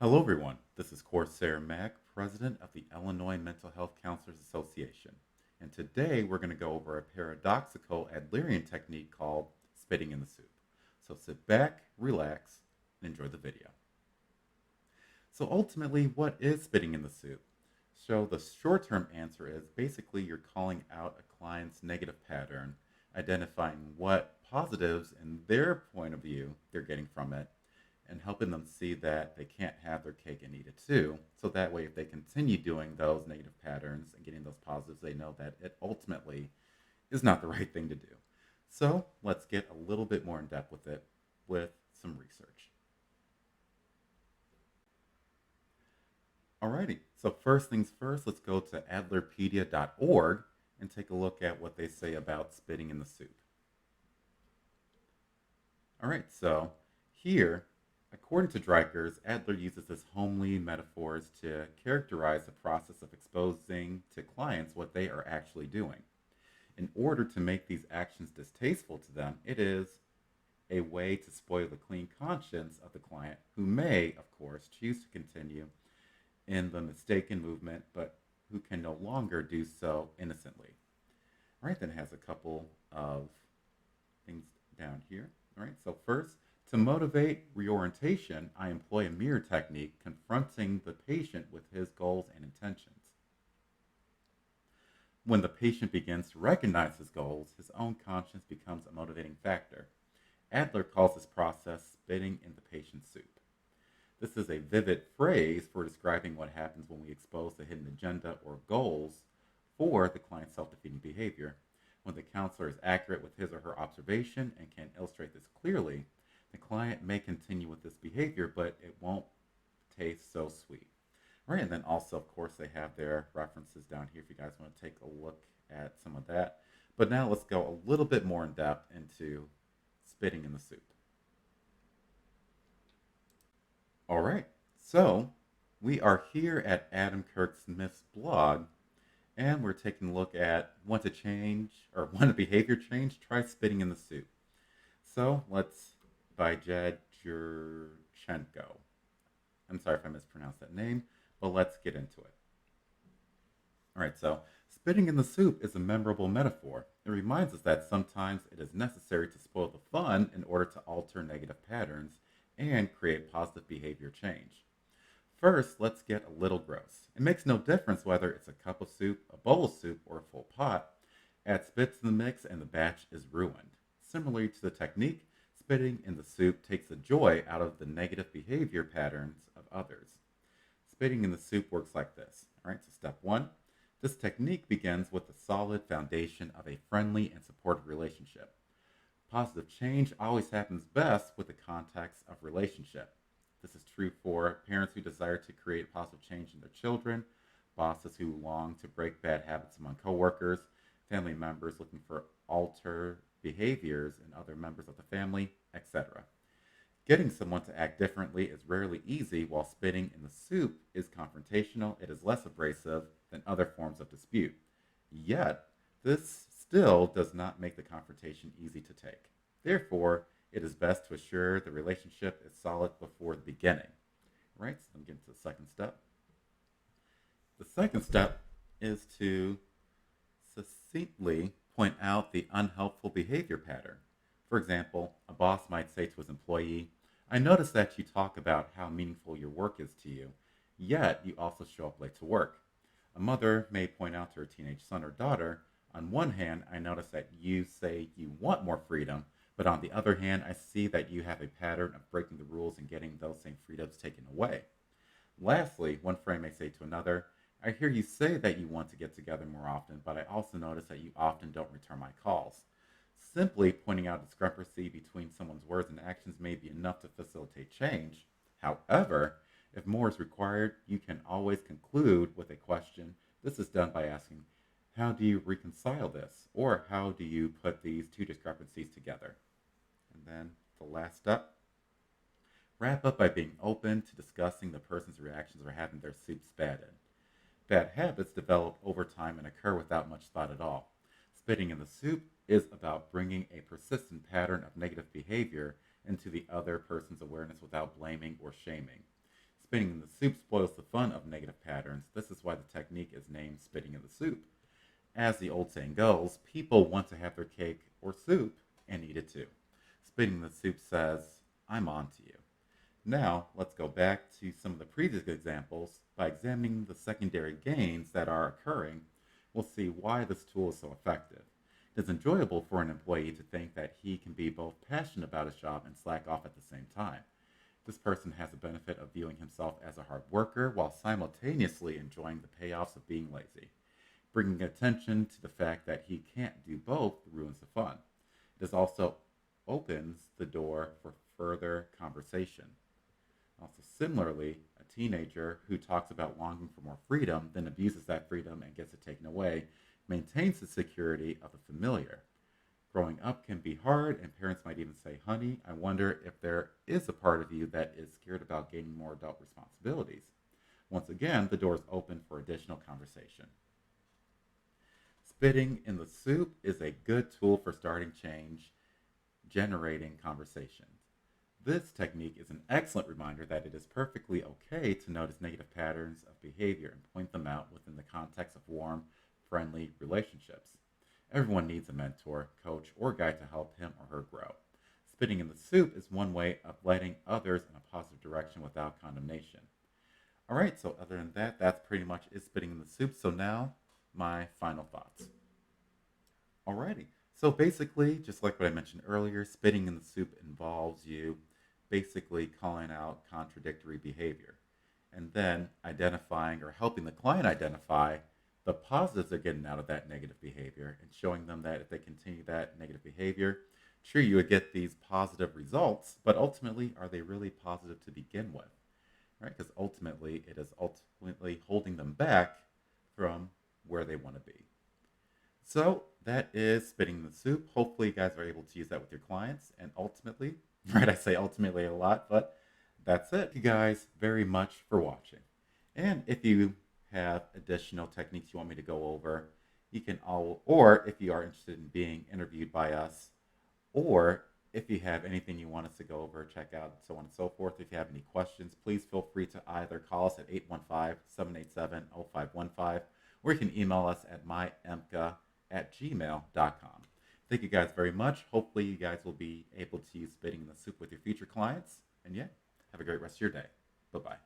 Hello, everyone. This is Corsair Mack, President of the Illinois Mental Health Counselors Association. And today we're going to go over a paradoxical Adlerian technique called spitting in the soup. So sit back, relax, and enjoy the video. So ultimately, what is spitting in the soup? So the short-term answer is basically you're calling out a client's negative pattern, identifying what positives in their point of view they're getting from it, and helping them see that they can't have their cake and eat it too. So that way, if they continue doing those negative patterns and getting those positives, they know that it ultimately is not the right thing to do. So let's get a little bit more in depth with it with some research. Alrighty, so first things first, let's go to adlerpedia.org and take a look at what they say about spitting in the soup. All right, so here, according to Dreikers, Adler uses his homely metaphors to characterize the process of exposing to clients what they are actually doing. In order to make these actions distasteful to them, it is a way to spoil the clean conscience of the client, who may, of course, choose to continue in the mistaken movement, but who can no longer do so innocently. All right, then it has a couple of things down here. All right, so first, to motivate reorientation, I employ a mirror technique confronting the patient with his goals and intentions. When the patient begins to recognize his goals, his own conscience becomes a motivating factor. Adler calls this process spitting in the patient's soup. This is a vivid phrase for describing what happens when we expose the hidden agenda or goals for the client's self-defeating behavior. When the counselor is accurate with his or her observation and can illustrate this clearly, the client may continue with this behavior, but it won't taste so sweet. All right, and then also, of course, they have their references down here if you guys want to take a look at some of that. But now let's go a little bit more in depth into spitting in the soup. All right, so we are here at Adam Kirk Smith's blog, and we're taking a look at want to change or want a behavior change, try spitting in the soup. So let's, by Jed Jurchenko. I'm sorry if I mispronounced that name, but let's get into it. All right, so spitting in the soup is a memorable metaphor. It reminds us that sometimes it is necessary to spoil the fun in order to alter negative patterns and create positive behavior change. First, let's get a little gross. It makes no difference whether it's a cup of soup, a bowl of soup, or a full pot. Add spit to the mix and the batch is ruined. Similarly to the technique, spitting in the soup takes the joy out of the negative behavior patterns of others. Spitting in the soup works like this. All right, so step one, this technique begins with the solid foundation of a friendly and supportive relationship. Positive change always happens best with the context of relationship. This is true for parents who desire to create positive change in their children, bosses who long to break bad habits among coworkers, family members looking for alter behaviors in other members of the family, etc. Getting someone to act differently is rarely easy, while spitting in the soup is confrontational. It is less abrasive than other forms of dispute. Yet, this still does not make the confrontation easy to take. Therefore, it is best to assure the relationship is solid before the beginning. Right? So I'm getting to the second step. The second step is to succinctly point out the unhelpful behavior pattern. For example, a boss might say to his employee, I notice that you talk about how meaningful your work is to you, yet you also show up late to work. A mother may point out to her teenage son or daughter, on one hand, I notice that you say you want more freedom, but on the other hand, I see that you have a pattern of breaking the rules and getting those same freedoms taken away. Lastly, one friend may say to another, I hear you say that you want to get together more often, but I also notice that you often don't return my calls. Simply pointing out discrepancy between someone's words and actions may be enough to facilitate change. However, if more is required, you can always conclude with a question. This is done by asking, how do you reconcile this? Or how do you put these two discrepancies together? And then the last step, wrap up by being open to discussing the person's reactions or having their soup spatted. Bad habits develop over time and occur without much thought at all. Spitting in the soup is about bringing a persistent pattern of negative behavior into the other person's awareness without blaming or shaming. Spitting in the soup spoils the fun of negative patterns. This is why the technique is named spitting in the soup. As the old saying goes, people want to have their cake or soup and eat it too. Spitting in the soup says, I'm on to you. Now, let's go back to some of the previous examples. By examining the secondary gains that are occurring, we'll see why this tool is so effective. It is enjoyable for an employee to think that he can be both passionate about his job and slack off at the same time. This person has the benefit of viewing himself as a hard worker while simultaneously enjoying the payoffs of being lazy. Bringing attention to the fact that he can't do both ruins the fun. This also opens the door for further conversation. Also, similarly, a teenager who talks about longing for more freedom, then abuses that freedom and gets it taken away, maintains the security of the familiar. Growing up can be hard, and parents might even say, honey, I wonder if there is a part of you that is scared about gaining more adult responsibilities. Once again, the door is open for additional conversation. Spitting in the soup is a good tool for starting change, generating conversations. This technique is an excellent reminder that it is perfectly okay to notice negative patterns of behavior and point them out within the context of warm, friendly relationships. Everyone needs a mentor, coach, or guide to help him or her grow. Spitting in the soup is one way of letting others in a positive direction without condemnation. All right, so other than that, that's pretty much it, spitting in the soup. So now, my final thoughts. Alrighty, so basically, just like what I mentioned earlier, spitting in the soup involves you basically calling out contradictory behavior and then identifying or helping the client identify the positives they're getting out of that negative behavior and showing them that if they continue that negative behavior, sure, you would get these positive results, but ultimately, are they really positive to begin with? Right? Because ultimately, it is ultimately holding them back from where they want to be. So that is spitting in the soup. Hopefully, you guys are able to use that with your clients. And ultimately, right, I say ultimately a lot, but that's it. Thank you guys very much for watching. And if you have additional techniques you want me to go over, you can or if you are interested in being interviewed by us, or if you have anything you want us to go over, check out, so on and so forth. If you have any questions, please feel free to either call us at 815-787-0515, or you can email us at myemca@gmail.com. Thank you guys very much. Hopefully you guys will be able to use spitting in the soup with your future clients. And yeah, have a great rest of your day. Bye-bye.